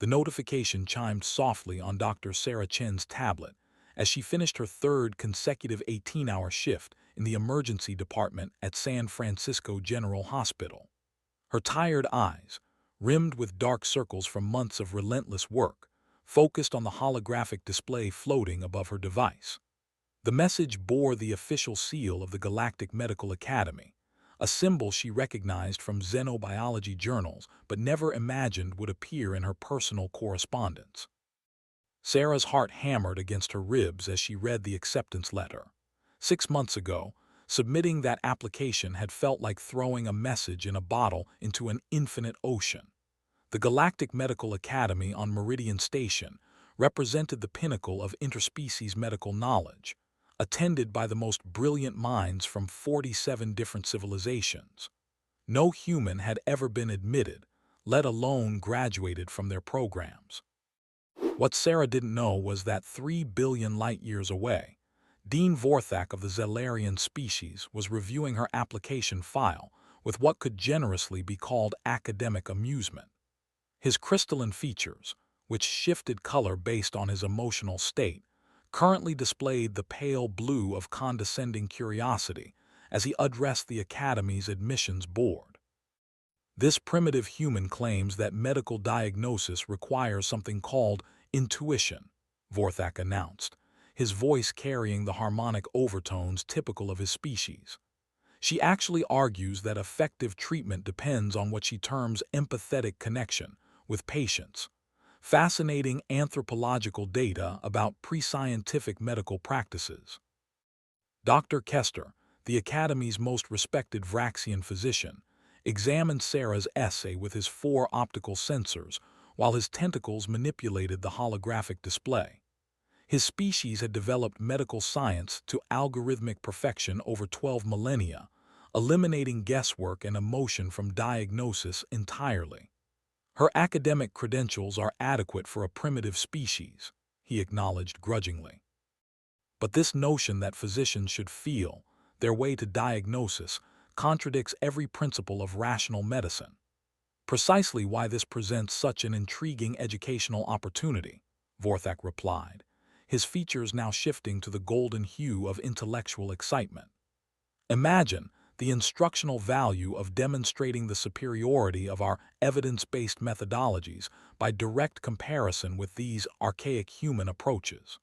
The notification chimed softly on Dr. Sarah Chen's tablet as she finished her third consecutive 18-hour shift in the emergency department at San Francisco General Hospital. Her tired eyes, rimmed with dark circles from months of relentless work, focused on the holographic display floating above her device. The message bore the official seal of the Galactic Medical Academy, a symbol she recognized from xenobiology journals but never imagined would appear in her personal correspondence. Sarah's heart hammered against her ribs as she read the acceptance letter. 6 months ago, submitting that application had felt like throwing a message in a bottle into an infinite ocean. The Galactic Medical Academy on Meridian Station represented the pinnacle of interspecies medical knowledge, attended by the most brilliant minds from 47 different civilizations. No human had ever been admitted, let alone graduated from their programs. What Sarah didn't know was that 3 billion light-years away, Dean Vorthak of the Zelarian species was reviewing her application file with what could generously be called academic amusement. His crystalline features, which shifted color based on his emotional state, currently displayed the pale blue of condescending curiosity as he addressed the Academy's admissions board. This primitive human claims that medical diagnosis requires something called intuition, Vorthak announced, his voice carrying the harmonic overtones typical of his species. She actually argues that effective treatment depends on what she terms empathetic connection with patients. Fascinating anthropological data about pre-scientific medical practices. Dr. Kester, the Academy's most respected Vraxian physician, examined Sarah's essay with his 4 optical sensors while his tentacles manipulated the holographic display. His species had developed medical science to algorithmic perfection over 12 millennia, eliminating guesswork and emotion from diagnosis entirely. Her academic credentials are adequate for a primitive species, he acknowledged grudgingly. But this notion that physicians should feel their way to diagnosis contradicts every principle of rational medicine. Precisely why this presents such an intriguing educational opportunity, Vorthak replied, his features now shifting to the golden hue of intellectual excitement. Imagine the instructional value of demonstrating the superiority of our evidence-based methodologies by direct comparison with these archaic human approaches.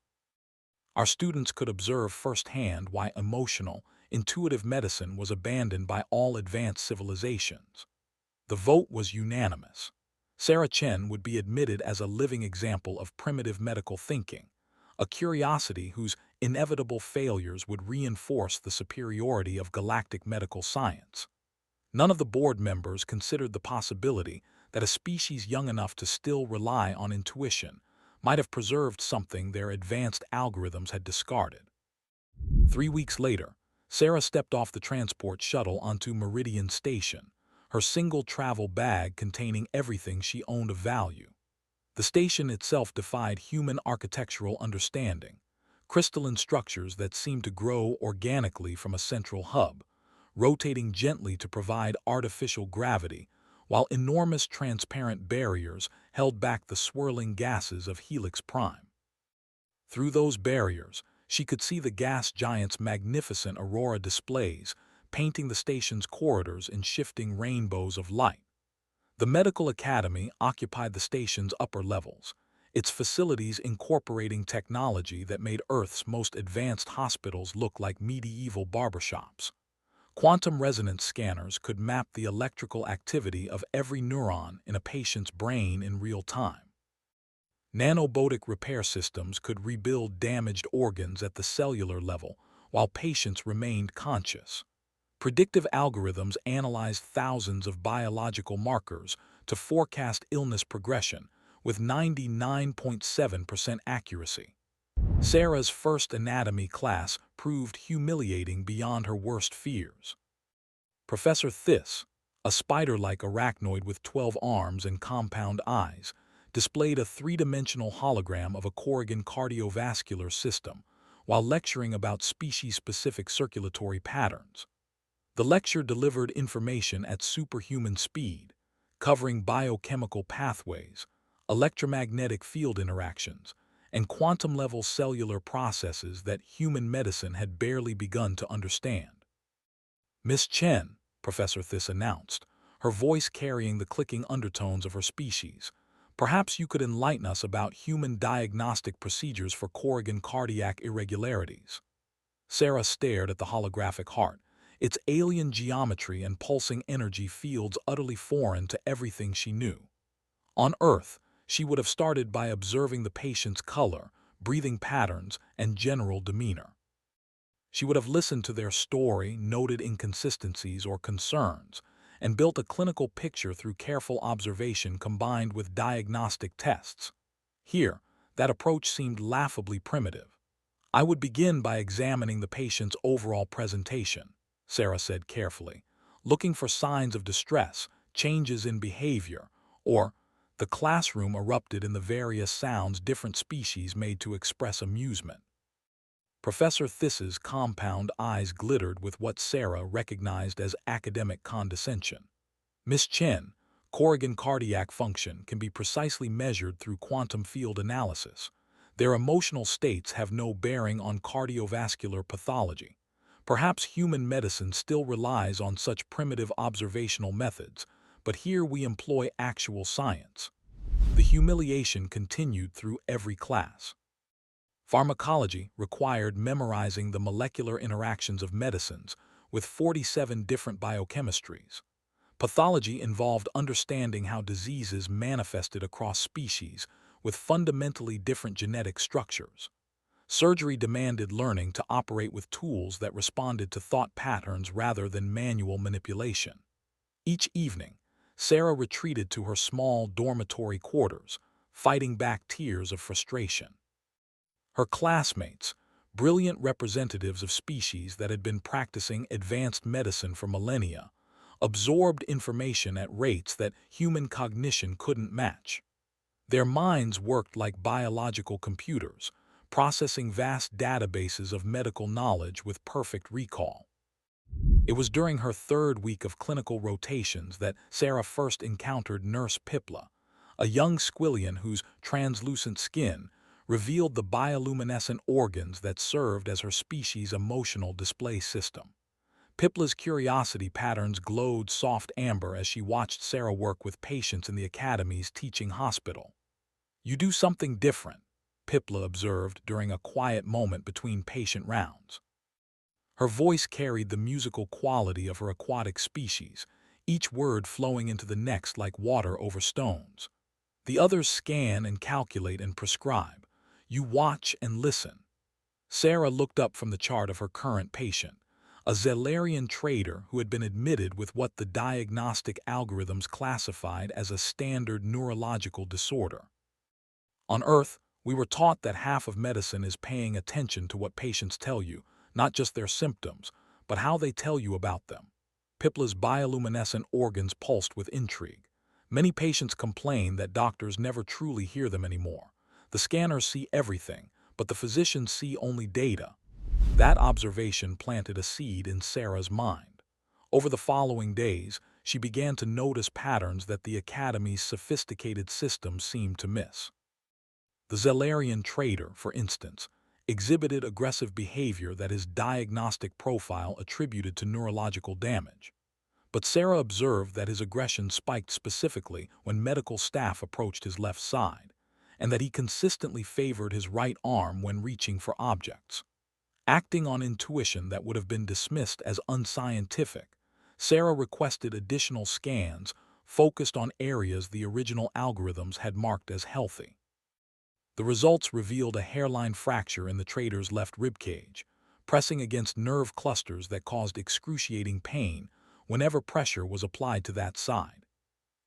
Our students could observe firsthand why emotional, intuitive medicine was abandoned by all advanced civilizations. The vote was unanimous. Sarah Chen would be admitted as a living example of primitive medical thinking, a curiosity whose inevitable failures would reinforce the superiority of galactic medical science. None of the board members considered the possibility that a species young enough to still rely on intuition might have preserved something their advanced algorithms had discarded. 3 weeks later, Sarah stepped off the transport shuttle onto Meridian Station, her single travel bag containing everything she owned of value. The station itself defied human architectural understanding, crystalline structures that seemed to grow organically from a central hub, rotating gently to provide artificial gravity, while enormous transparent barriers held back the swirling gases of Helix Prime. Through those barriers, she could see the gas giant's magnificent aurora displays, painting the station's corridors in shifting rainbows of light. The Medical Academy occupied the station's upper levels, its facilities incorporating technology that made Earth's most advanced hospitals look like medieval barbershops. Quantum resonance scanners could map the electrical activity of every neuron in a patient's brain in real time. Nanobotic repair systems could rebuild damaged organs at the cellular level while patients remained conscious. Predictive algorithms analyzed thousands of biological markers to forecast illness progression with 99.7% accuracy. Sarah's first anatomy class proved humiliating beyond her worst fears. Professor Thys, a spider-like arachnoid with 12 arms and compound eyes, displayed a 3-dimensional hologram of a Corrigan cardiovascular system while lecturing about species-specific circulatory patterns. The lecture delivered information at superhuman speed, covering biochemical pathways, electromagnetic field interactions, and quantum-level cellular processes that human medicine had barely begun to understand. "Miss Chen," Professor Thiss announced, her voice carrying the clicking undertones of her species, "perhaps you could enlighten us about human diagnostic procedures for Corrigan cardiac irregularities." Sarah stared at the holographic heart, its alien geometry and pulsing energy fields utterly foreign to everything she knew. On Earth, she would have started by observing the patient's color, breathing patterns, and general demeanor. She would have listened to their story, noted inconsistencies or concerns, and built a clinical picture through careful observation combined with diagnostic tests. Here, that approach seemed laughably primitive. "I would begin by examining the patient's overall presentation," Sarah said carefully, "looking for signs of distress, changes in behavior, or—" the classroom erupted in the various sounds different species made to express amusement. Professor Thiss's compound eyes glittered with what Sarah recognized as academic condescension. "Miss Chen, Corrigan cardiac function can be precisely measured through quantum field analysis. Their emotional states have no bearing on cardiovascular pathology. Perhaps human medicine still relies on such primitive observational methods, but here we employ actual science." The humiliation continued through every class. Pharmacology required memorizing the molecular interactions of medicines with 47 different biochemistries. Pathology involved understanding how diseases manifested across species with fundamentally different genetic structures. Surgery demanded learning to operate with tools that responded to thought patterns rather than manual manipulation. Each evening, Sarah retreated to her small dormitory quarters, fighting back tears of frustration. Her classmates, brilliant representatives of species that had been practicing advanced medicine for millennia, absorbed information at rates that human cognition couldn't match. Their minds worked like biological computers, processing vast databases of medical knowledge with perfect recall. It was during her third week of clinical rotations that Sarah first encountered Nurse Pip'la, a young squillion whose translucent skin revealed the bioluminescent organs that served as her species' emotional display system. Pip'la's curiosity patterns glowed soft amber as she watched Sarah work with patients in the Academy's teaching hospital. "You do something different," Pip'la observed during a quiet moment between patient rounds. Her voice carried the musical quality of her aquatic species, each word flowing into the next like water over stones. "The others scan and calculate and prescribe. You watch and listen." Sarah looked up from the chart of her current patient, a Zellerian trader who had been admitted with what the diagnostic algorithms classified as a standard neurological disorder. "On Earth, we were taught that half of medicine is paying attention to what patients tell you, not just their symptoms, but how they tell you about them." Pip'la's bioluminescent organs pulsed with intrigue. "Many patients complain that doctors never truly hear them anymore. The scanners see everything, but the physicians see only data." That observation planted a seed in Sarah's mind. Over the following days, she began to notice patterns that the Academy's sophisticated system seemed to miss. The Zellerian trader, for instance, exhibited aggressive behavior that his diagnostic profile attributed to neurological damage. But Sarah observed that his aggression spiked specifically when medical staff approached his left side, and that he consistently favored his right arm when reaching for objects. Acting on intuition that would have been dismissed as unscientific, Sarah requested additional scans focused on areas the original algorithms had marked as healthy. The results revealed a hairline fracture in the trader's left ribcage, pressing against nerve clusters that caused excruciating pain whenever pressure was applied to that side.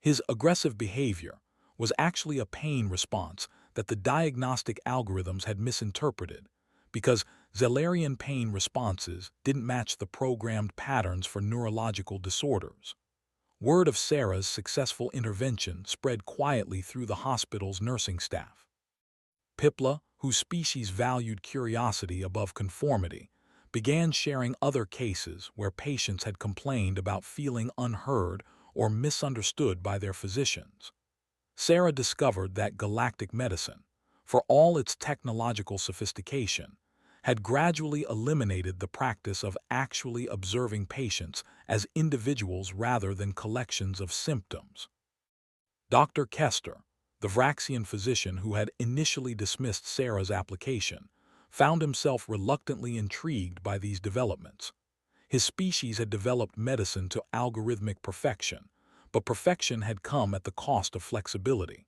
His aggressive behavior was actually a pain response that the diagnostic algorithms had misinterpreted, because Zellerian pain responses didn't match the programmed patterns for neurological disorders. Word of Sarah's successful intervention spread quietly through the hospital's nursing staff. Pip'la, whose species valued curiosity above conformity, began sharing other cases where patients had complained about feeling unheard or misunderstood by their physicians. Sarah discovered that galactic medicine, for all its technological sophistication, had gradually eliminated the practice of actually observing patients as individuals rather than collections of symptoms. Dr. Kester, the Vraxian physician who had initially dismissed Sarah's application, found himself reluctantly intrigued by these developments. His species had developed medicine to algorithmic perfection, but perfection had come at the cost of flexibility.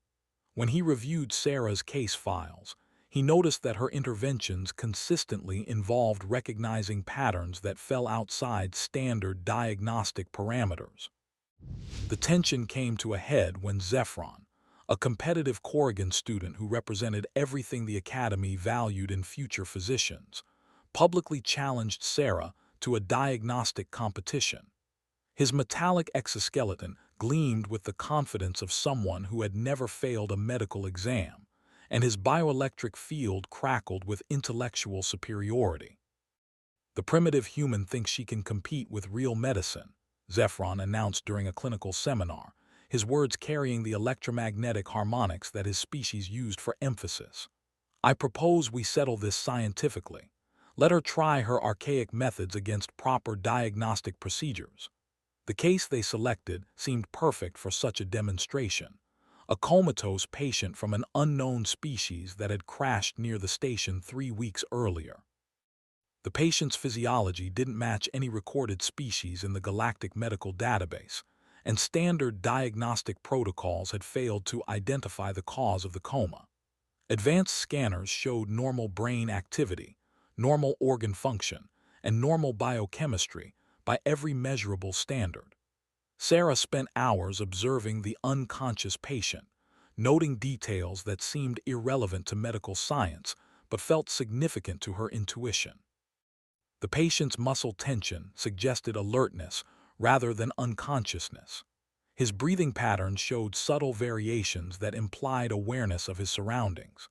When he reviewed Sarah's case files, he noticed that her interventions consistently involved recognizing patterns that fell outside standard diagnostic parameters. The tension came to a head when Zephron, a competitive Corrigan student who represented everything the Academy valued in future physicians, publicly challenged Sarah to a diagnostic competition. His metallic exoskeleton gleamed with the confidence of someone who had never failed a medical exam, and his bioelectric field crackled with intellectual superiority. "The primitive human thinks she can compete with real medicine," Zephron announced during a clinical seminar, his words carrying the electromagnetic harmonics that his species used for emphasis. "I propose we settle this scientifically. Let her try her archaic methods against proper diagnostic procedures." The case they selected seemed perfect for such a demonstration: a comatose patient from an unknown species that had crashed near the station 3 weeks earlier. The patient's physiology didn't match any recorded species in the Galactic Medical Database, and standard diagnostic protocols had failed to identify the cause of the coma. Advanced scanners showed normal brain activity, normal organ function, and normal biochemistry by every measurable standard. Sarah spent hours observing the unconscious patient, noting details that seemed irrelevant to medical science but felt significant to her intuition. The patient's muscle tension suggested alertness rather than unconsciousness. His breathing patterns showed subtle variations that implied awareness of his surroundings.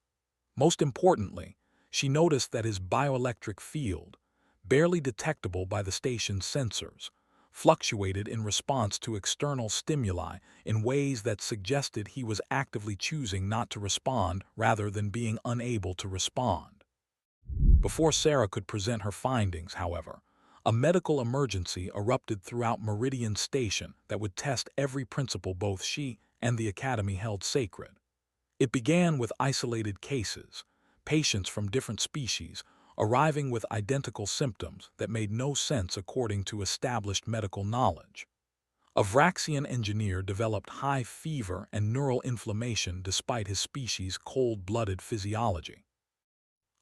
Most importantly, she noticed that his bioelectric field, barely detectable by the station's sensors, fluctuated in response to external stimuli in ways that suggested he was actively choosing not to respond rather than being unable to respond. Before Sarah could present her findings, however, a medical emergency erupted throughout Meridian Station that would test every principle both she and the Academy held sacred. It began with isolated cases, patients from different species arriving with identical symptoms that made no sense according to established medical knowledge. A Vraxian engineer developed high fever and neural inflammation despite his species' cold-blooded physiology.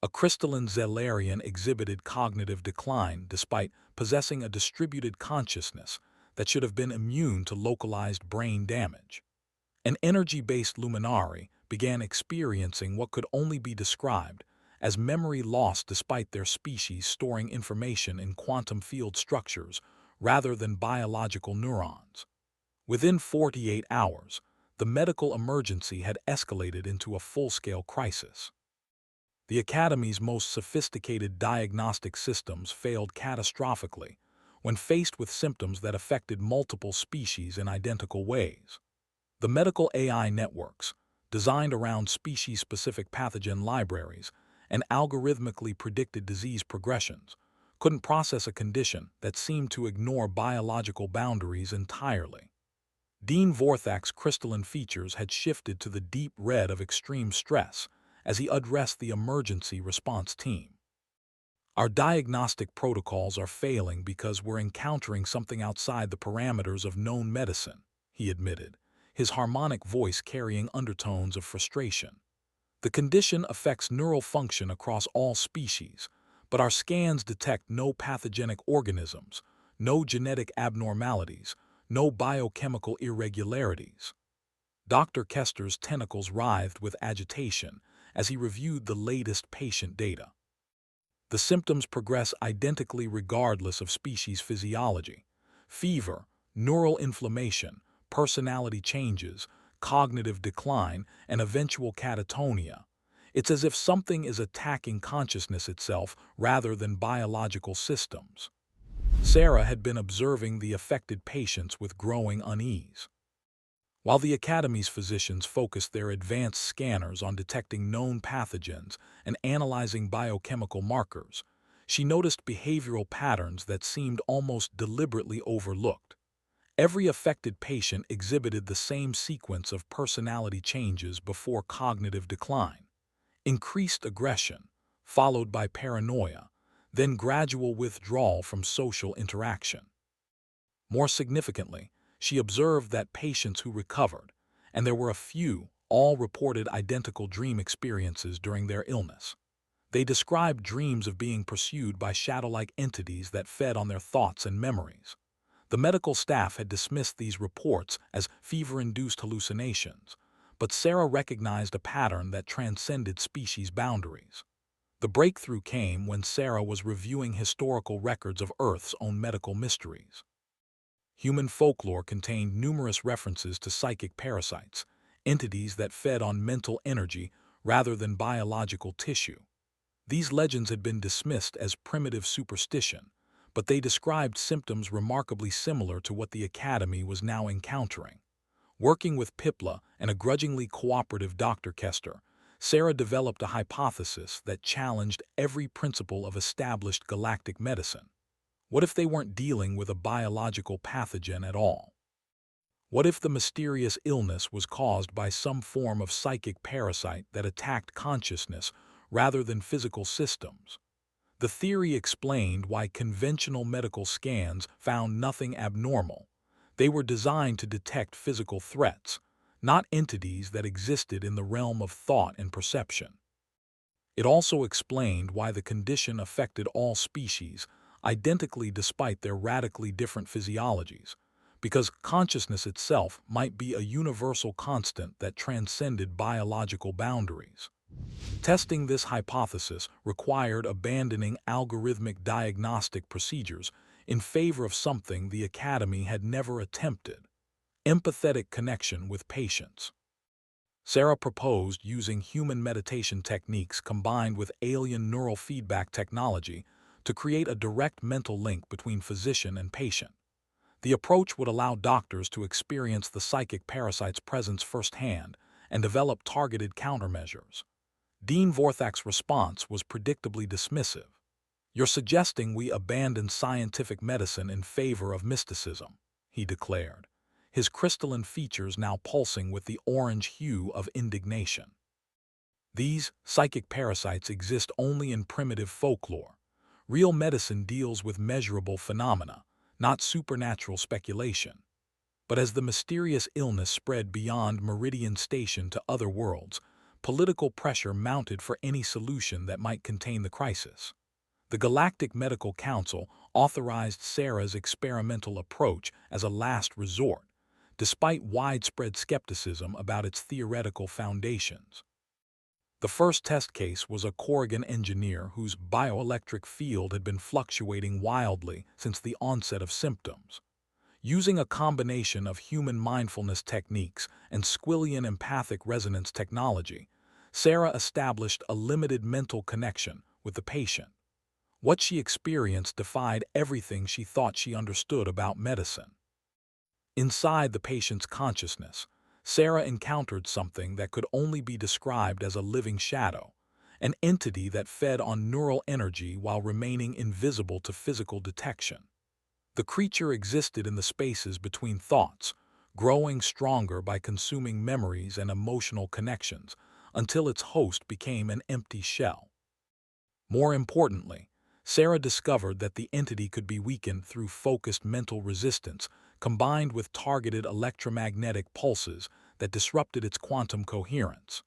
A crystalline Zelarian exhibited cognitive decline despite possessing a distributed consciousness that should have been immune to localized brain damage. An energy-based luminari began experiencing what could only be described as memory loss despite their species storing information in quantum field structures rather than biological neurons. Within 48 hours, the medical emergency had escalated into a full-scale crisis. The Academy's most sophisticated diagnostic systems failed catastrophically when faced with symptoms that affected multiple species in identical ways. The medical AI networks, designed around species-specific pathogen libraries and algorithmically predicted disease progressions, couldn't process a condition that seemed to ignore biological boundaries entirely. Dean Vorthak's crystalline features had shifted to the deep red of extreme stress as he addressed the emergency response team. "Our diagnostic protocols are failing because we're encountering something outside the parameters of known medicine," he admitted, his harmonic voice carrying undertones of frustration. "The condition affects neural function across all species, but our scans detect no pathogenic organisms, no genetic abnormalities, no biochemical irregularities." Dr. Kester's tentacles writhed with agitation as he reviewed the latest patient data. The symptoms progress identically regardless of species physiology: fever, neural inflammation, personality changes, cognitive decline, and eventual catatonia. It's as if something is attacking consciousness itself rather than biological systems. Sarah had been observing the affected patients with growing unease. While the Academy's physicians focused their advanced scanners on detecting known pathogens and analyzing biochemical markers, she noticed behavioral patterns that seemed almost deliberately overlooked. Every affected patient exhibited the same sequence of personality changes before cognitive decline: increased aggression, followed by paranoia, then gradual withdrawal from social interaction. More significantly, she observed that patients who recovered, and there were a few, all reported identical dream experiences during their illness. They described dreams of being pursued by shadow-like entities that fed on their thoughts and memories. The medical staff had dismissed these reports as fever-induced hallucinations, but Sarah recognized a pattern that transcended species boundaries. The breakthrough came when Sarah was reviewing historical records of Earth's own medical mysteries. Human folklore contained numerous references to psychic parasites, entities that fed on mental energy rather than biological tissue. These legends had been dismissed as primitive superstition, but they described symptoms remarkably similar to what the Academy was now encountering. Working with Pip'la and a grudgingly cooperative Dr. Kester, Sarah developed a hypothesis that challenged every principle of established galactic medicine. What if they weren't dealing with a biological pathogen at all? What if the mysterious illness was caused by some form of psychic parasite that attacked consciousness rather than physical systems? The theory explained why conventional medical scans found nothing abnormal. They were designed to detect physical threats, not entities that existed in the realm of thought and perception. It also explained why the condition affected all species identically despite their radically different physiologies, because consciousness itself might be a universal constant that transcended biological boundaries. Testing this hypothesis required abandoning algorithmic diagnostic procedures in favor of something the Academy had never attempted: empathetic connection with patients. Sarah proposed using human meditation techniques combined with alien neural feedback technology to create a direct mental link between physician and patient. The approach would allow doctors to experience the psychic parasite's presence firsthand and develop targeted countermeasures. Dean Vorthak's response was predictably dismissive. "You're suggesting we abandon scientific medicine in favor of mysticism," he declared, his crystalline features now pulsing with the orange hue of indignation. "These psychic parasites exist only in primitive folklore. Real medicine deals with measurable phenomena, not supernatural speculation." But as the mysterious illness spread beyond Meridian Station to other worlds, political pressure mounted for any solution that might contain the crisis. The Galactic Medical Council authorized Sarah's experimental approach as a last resort, despite widespread skepticism about its theoretical foundations. The first test case was a Corrigan engineer whose bioelectric field had been fluctuating wildly since the onset of symptoms. Using a combination of human mindfulness techniques and Squillian empathic resonance technology, Sarah established a limited mental connection with the patient. What she experienced defied everything she thought she understood about medicine. Inside the patient's consciousness, Sarah encountered something that could only be described as a living shadow, an entity that fed on neural energy while remaining invisible to physical detection. The creature existed in the spaces between thoughts, growing stronger by consuming memories and emotional connections until its host became an empty shell. More importantly, Sarah discovered that the entity could be weakened through focused mental resistance combined with targeted electromagnetic pulses that disrupted its quantum coherence.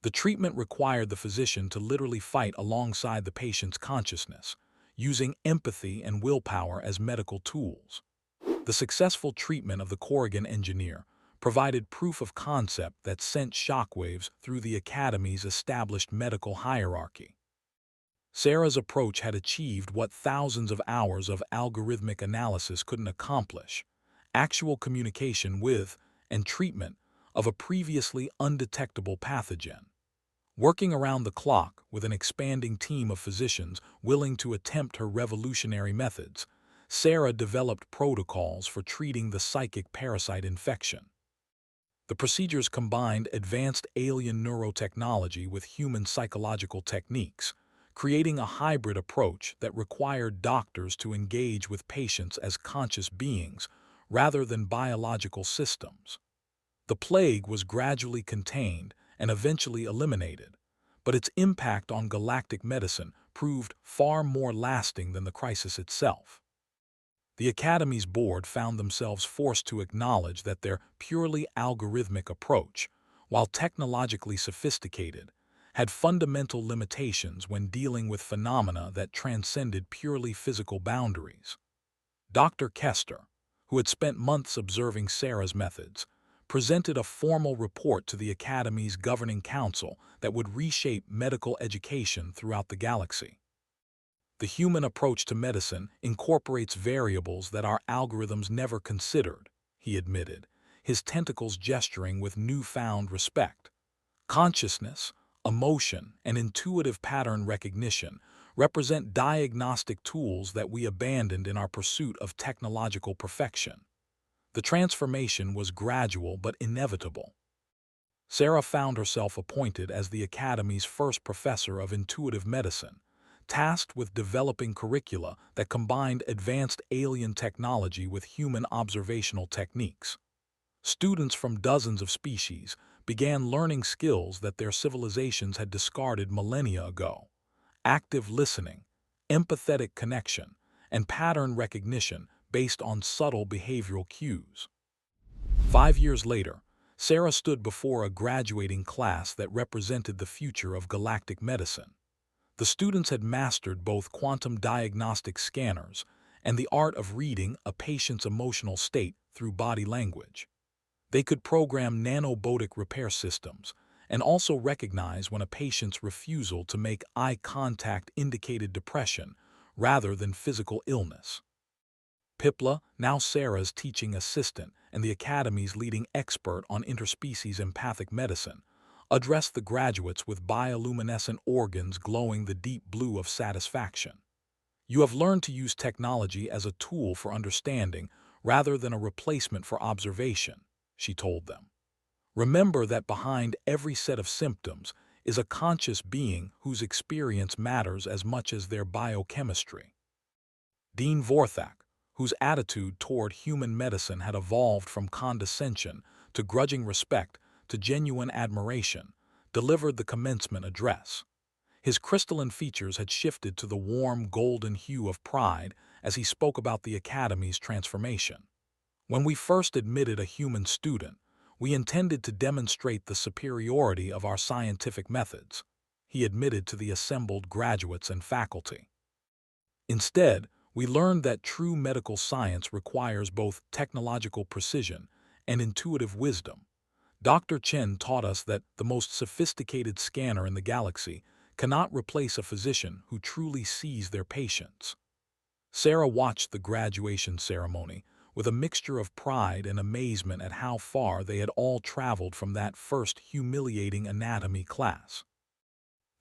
The treatment required the physician to literally fight alongside the patient's consciousness, using empathy and willpower as medical tools. The successful treatment of the Corrigan engineer provided proof of concept that sent shockwaves through the Academy's established medical hierarchy. Sarah's approach had achieved what thousands of hours of algorithmic analysis couldn't accomplish: actual communication with and treatment of a previously undetectable pathogen. Working around the clock with an expanding team of physicians willing to attempt her revolutionary methods, Sarah developed protocols for treating the psychic parasite infection. The procedures combined advanced alien neurotechnology with human psychological techniques, creating a hybrid approach that required doctors to engage with patients as conscious beings rather than biological systems. The plague was gradually contained and eventually eliminated, but its impact on galactic medicine proved far more lasting than the crisis itself. The Academy's board found themselves forced to acknowledge that their purely algorithmic approach, while technologically sophisticated, had fundamental limitations when dealing with phenomena that transcended purely physical boundaries. Dr. Kester, who had spent months observing Sarah's methods, presented a formal report to the Academy's governing council that would reshape medical education throughout the galaxy. The human approach to medicine incorporates variables that our algorithms never considered, he admitted, his tentacles gesturing with newfound respect. Consciousness, emotion, and intuitive pattern recognition represent diagnostic tools that we abandoned in our pursuit of technological perfection. The transformation was gradual but inevitable. Sarah found herself appointed as the Academy's first professor of intuitive medicine, tasked with developing curricula that combined advanced alien technology with human observational techniques. Students from dozens of species began learning skills that their civilizations had discarded millennia ago: active listening, empathetic connection, and pattern recognition based on subtle behavioral cues. 5 years later, Sarah stood before a graduating class that represented the future of galactic medicine. The students had mastered both quantum diagnostic scanners and the art of reading a patient's emotional state through body language. They could program nanobotic repair systems and also recognize when a patient's refusal to make eye contact indicated depression rather than physical illness. Pip'la, now Sarah's teaching assistant and the Academy's leading expert on interspecies empathic medicine, addressed the graduates with bioluminescent organs glowing the deep blue of satisfaction. You have learned to use technology as a tool for understanding rather than a replacement for observation, she told them. Remember that behind every set of symptoms is a conscious being whose experience matters as much as their biochemistry. Dean Vorthak, whose attitude toward human medicine had evolved from condescension to grudging respect to genuine admiration, delivered the commencement address. His crystalline features had shifted to the warm golden hue of pride as he spoke about the Academy's transformation. When we first admitted a human student, we intended to demonstrate the superiority of our scientific methods, he admitted to the assembled graduates and faculty. Instead, we learned that true medical science requires both technological precision and intuitive wisdom. Dr. Chen taught us that the most sophisticated scanner in the galaxy cannot replace a physician who truly sees their patients. Sarah watched the graduation ceremony with a mixture of pride and amazement at how far they had all traveled from that first humiliating anatomy class.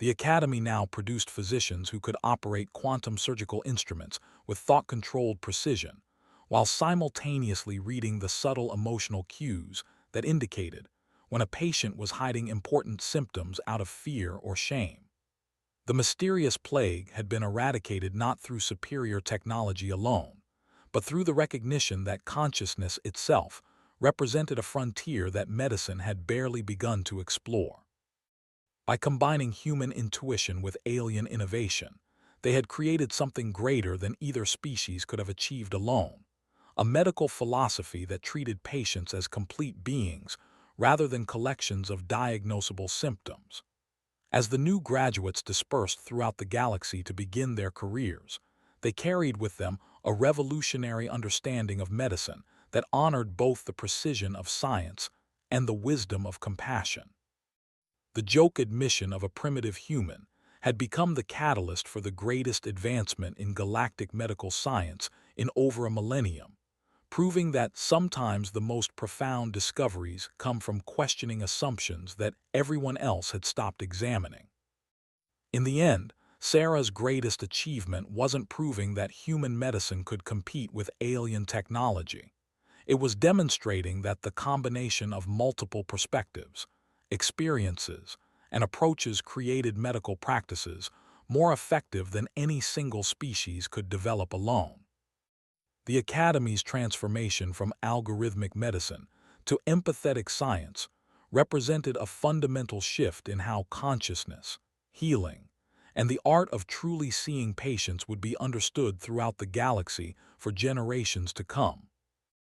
The Academy now produced physicians who could operate quantum surgical instruments with thought-controlled precision, while simultaneously reading the subtle emotional cues that indicated when a patient was hiding important symptoms out of fear or shame. The mysterious plague had been eradicated not through superior technology alone, but through the recognition that consciousness itself represented a frontier that medicine had barely begun to explore. By combining human intuition with alien innovation, they had created something greater than either species could have achieved alone: a medical philosophy that treated patients as complete beings rather than collections of diagnosable symptoms. As the new graduates dispersed throughout the galaxy to begin their careers, they carried with them a revolutionary understanding of medicine that honored both the precision of science and the wisdom of compassion. The joke admission of a primitive human had become the catalyst for the greatest advancement in galactic medical science in over a millennium, proving that sometimes the most profound discoveries come from questioning assumptions that everyone else had stopped examining. In the end, Sarah's greatest achievement wasn't proving that human medicine could compete with alien technology. It was demonstrating that the combination of multiple perspectives, experiences, and approaches created medical practices more effective than any single species could develop alone. The Academy's transformation from algorithmic medicine to empathetic science represented a fundamental shift in how consciousness, healing, and the art of truly seeing patients would be understood throughout the galaxy for generations to come.